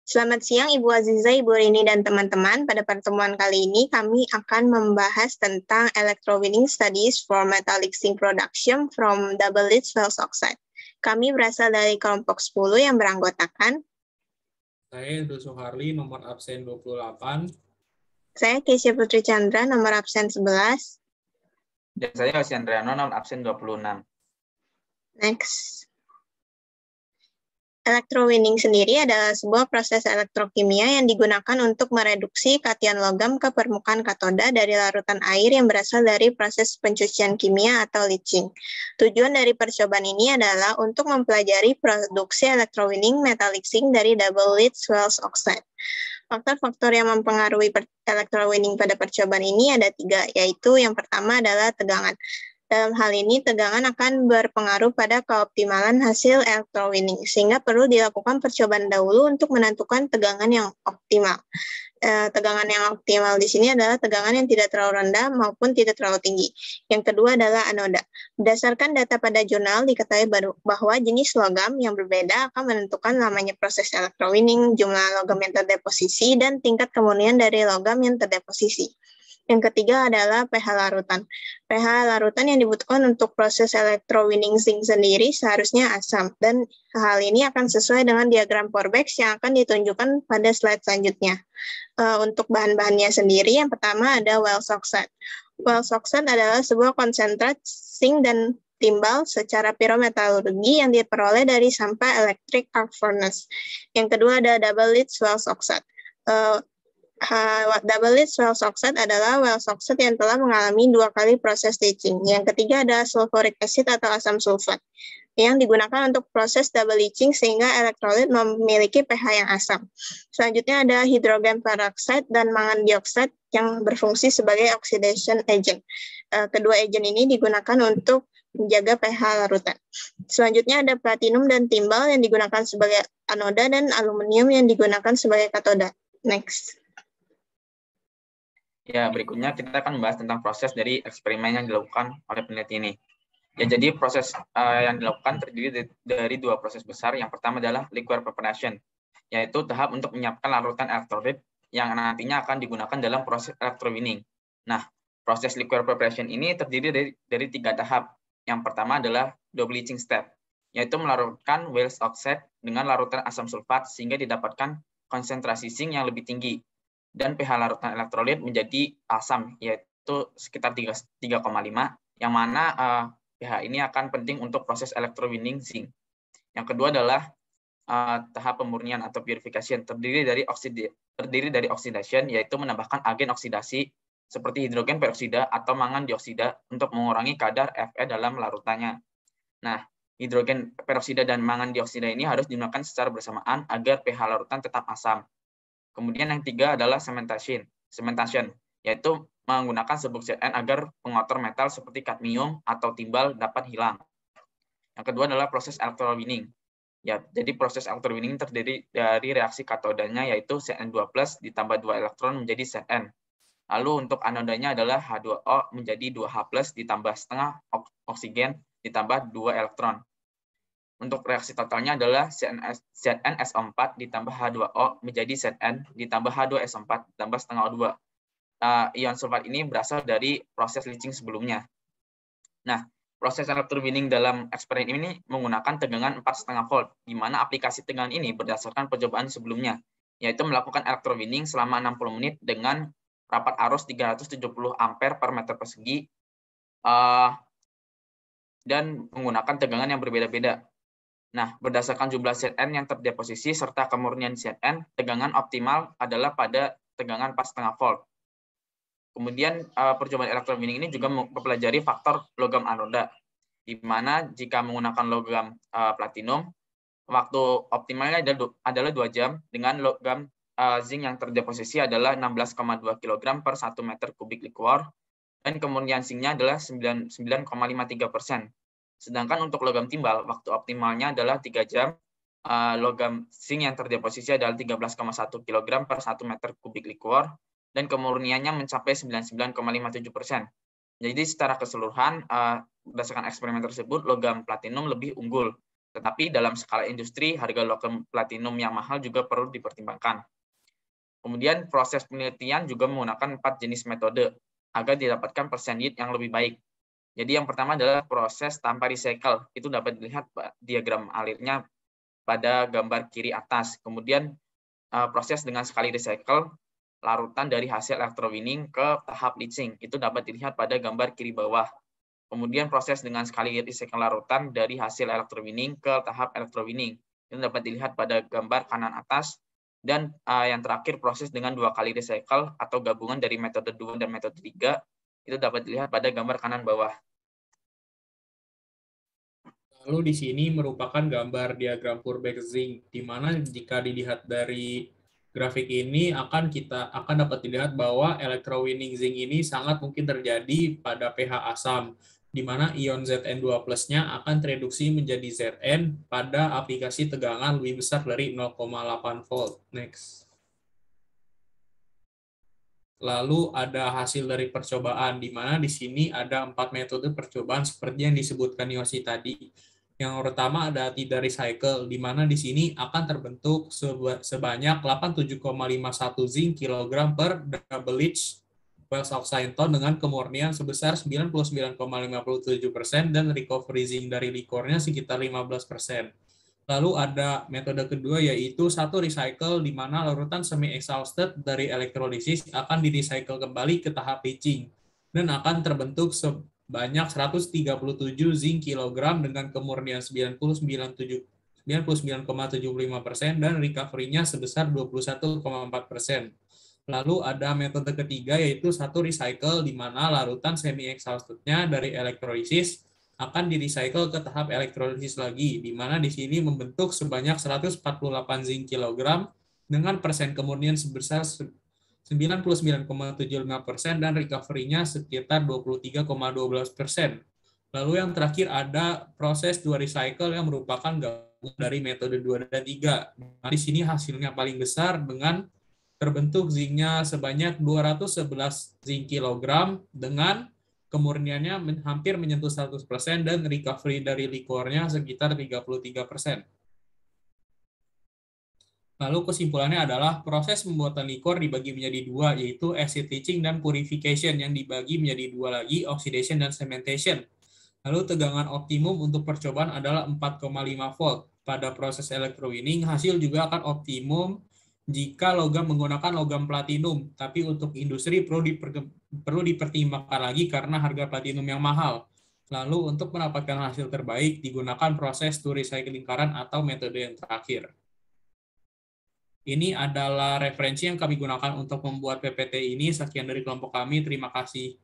Selamat siang Ibu Aziza, Ibu Rini, dan teman-teman. Pada pertemuan kali ini kami akan membahas tentang electrowinning studies for metallic zinc production from double lead swells oxide. Kami berasal dari kelompok 10 yang beranggotakan Saya Hendro Soeharli, nomor absen 28. Saya Keisha Putri Chandra, nomor absen 11. Dan saya Yosi Andriano, nomor absen 26. Next. Electrowinning sendiri adalah sebuah proses elektrokimia yang digunakan untuk mereduksi kation logam ke permukaan katoda dari larutan air yang berasal dari proses pencucian kimia atau leaching. Tujuan dari percobaan ini adalah untuk mempelajari produksi electrowinning metallic zinc dari double lead swells oxide. Faktor-faktor yang mempengaruhi electrowinning pada percobaan ini ada 3, yaitu yang pertama adalah tegangan. Dalam hal ini, tegangan akan berpengaruh pada keoptimalan hasil electrowinning, sehingga perlu dilakukan percobaan dahulu untuk menentukan tegangan yang optimal. Tegangan yang optimal di sini adalah tegangan yang tidak terlalu rendah maupun tidak terlalu tinggi. Yang kedua adalah anoda. Berdasarkan data pada jurnal, diketahui bahwa jenis logam yang berbeda akan menentukan lamanya proses electrowinning, jumlah logam yang terdeposisi, dan tingkat kemurnian dari logam yang terdeposisi. Yang ketiga adalah pH larutan. pH larutan yang dibutuhkan untuk proses electrowinning zinc sendiri seharusnya asam, dan hal ini akan sesuai dengan diagram Forbex yang akan ditunjukkan pada slide selanjutnya. Untuk bahan-bahannya sendiri, yang pertama ada Wells oxide. Wells oxide adalah sebuah konsentrat zinc dan timbal secara pirometalurgi yang diperoleh dari sampah electric arc furnace. Yang kedua ada double lead swells oxide. Double lead swells oxide adalah Wells oxide yang telah mengalami 2 kali proses leaching. Yang ketiga ada sulfuric acid atau asam sulfat yang digunakan untuk proses double leaching sehingga elektrolit memiliki pH yang asam. Selanjutnya ada hidrogen peroxide dan mangan dioxide yang berfungsi sebagai oxidation agent. Kedua agent ini digunakan untuk menjaga pH larutan. Selanjutnya ada platinum dan timbal yang digunakan sebagai anoda dan aluminium yang digunakan sebagai katoda. Next. Ya, berikutnya kita akan membahas tentang proses dari eksperimen yang dilakukan oleh peneliti ini. Ya, jadi proses yang dilakukan terdiri dari 2 proses besar. Yang pertama adalah liquid preparation, yaitu tahap untuk menyiapkan larutan elektrolit yang nantinya akan digunakan dalam proses electrowinning. Nah, proses liquid preparation ini terdiri dari 3 tahap. Yang pertama adalah double leaching step, yaitu melarutkan Wells oxide dengan larutan asam sulfat sehingga didapatkan konsentrasi zinc yang lebih tinggi. Dan pH larutan elektrolit menjadi asam, yaitu sekitar 3,5, yang mana pH ini akan penting untuk proses electrowinning zinc. Yang kedua adalah tahap pemurnian atau purification, terdiri dari oxidation, yaitu menambahkan agen oksidasi seperti hidrogen peroksida atau mangan dioksida untuk mengurangi kadar Fe dalam larutannya. Nah, hidrogen peroksida dan mangan dioksida ini harus digunakan secara bersamaan agar pH larutan tetap asam. Kemudian yang ketiga adalah cementation, yaitu menggunakan serbuk Zn agar pengotor metal seperti kadmium atau timbal dapat hilang. Yang kedua adalah proses electrowinning. Ya, jadi proses electrowinning terdiri dari reaksi katodanya yaitu Cn2+ ditambah 2 elektron menjadi Cn. Lalu untuk anodanya adalah H2O menjadi 2H+ ditambah setengah oksigen ditambah 2 elektron. Untuk reaksi totalnya adalah ZnSO4 ditambah H2O menjadi Zn ditambah H2SO4 ditambah setengah O2. Ion sulfat ini berasal dari proses leaching sebelumnya. Nah, proses electrowinning dalam eksperimen ini menggunakan tegangan 4,5 volt, di mana aplikasi tegangan ini berdasarkan percobaan sebelumnya, yaitu melakukan electrowinning selama 60 menit dengan rapat arus 370 ampere per meter persegi dan menggunakan tegangan yang berbeda-beda. Nah, berdasarkan jumlah Zn yang terdeposisi serta kemurnian Zn, tegangan optimal adalah pada tegangan 4,5 volt. Kemudian percobaan electrowinning ini juga mempelajari faktor logam anoda, di mana jika menggunakan logam platinum, waktu optimalnya adalah 2 jam, dengan logam zinc yang terdeposisi adalah 16,2 kg per 1 meter kubik liquor, dan kemurnian zincnya adalah 99,53%. Sedangkan untuk logam timbal, waktu optimalnya adalah 3 jam, logam zinc yang terdeposisi adalah 13,1 kg per 1 meter kubik liquor, dan kemurniannya mencapai 99,57%. Jadi secara keseluruhan, berdasarkan eksperimen tersebut, logam platinum lebih unggul Tetapi dalam skala industri, harga logam platinum yang mahal juga perlu dipertimbangkan. Kemudian proses penelitian juga menggunakan 4 jenis metode agar didapatkan persen yield yang lebih baik. Jadi yang pertama adalah proses tanpa recycle. Itu dapat dilihat diagram alirnya pada gambar kiri atas. Kemudian proses dengan sekali recycle, larutan dari hasil electrowinning ke tahap leaching. Itu dapat dilihat pada gambar kiri bawah. Kemudian proses dengan sekali recycle larutan dari hasil electrowinning ke tahap electrowinning. Itu dapat dilihat pada gambar kanan atas. Dan yang terakhir proses dengan 2 kali recycle atau gabungan dari metode 2 dan metode 3 itu dapat dilihat pada gambar kanan bawah. Lalu di sini merupakan gambar diagram Purbeck zinc, di mana jika dilihat dari grafik ini akan dapat dilihat bahwa electrowinning zinc ini sangat mungkin terjadi pada pH asam, di mana ion Zn2+-nya akan tereduksi menjadi Zn pada aplikasi tegangan lebih besar dari 0,8 volt. Next. Lalu ada hasil dari percobaan, di mana di sini ada 4 metode percobaan seperti yang disebutkan Yosi tadi. Yang pertama ada tidak recycle, di mana di sini akan terbentuk sebanyak 87,51 zinc kilogram per double leach Wells of Sainton dengan kemurnian sebesar 99,57% dan recovery zinc dari likornya sekitar 15%. Lalu ada metode kedua yaitu satu recycle, di mana larutan semi-exhausted dari elektrolisis akan di-recycle kembali ke tahap leaching dan akan terbentuk sebanyak 137 zinc kilogram dengan kemurnian 99,75% dan recovery-nya sebesar 21,4%. Lalu ada metode ketiga yaitu satu recycle, di mana larutan semi-exhausted-nya dari elektrolisis akan di-recycle ke tahap elektrolisis lagi, di mana di sini membentuk sebanyak 148 zinc kilogram dengan persen kemurnian sebesar 99,75% dan recovery-nya sekitar 23,12%. Lalu yang terakhir ada proses 2 recycle yang merupakan gabungan dari metode 2 dan 3. Nah, di sini hasilnya paling besar dengan terbentuk zincnya sebanyak 211 zinc kilogram dengan kemurniannya hampir menyentuh 100% dan recovery dari likornya sekitar 33%. Lalu kesimpulannya adalah proses pembuatan likor dibagi menjadi 2, yaitu acid leaching dan purification, yang dibagi menjadi 2 lagi, oxidation dan cementation. Lalu tegangan optimum untuk percobaan adalah 4,5 volt. Pada proses electrowinning, hasil juga akan optimum jika logam menggunakan logam platinum, tapi untuk industri perlu dipertimbangkan lagi karena harga platinum yang mahal. Lalu untuk mendapatkan hasil terbaik digunakan proses to recycling current atau metode yang terakhir. Ini adalah referensi yang kami gunakan untuk membuat PPT ini. Sekian dari kelompok kami, terima kasih.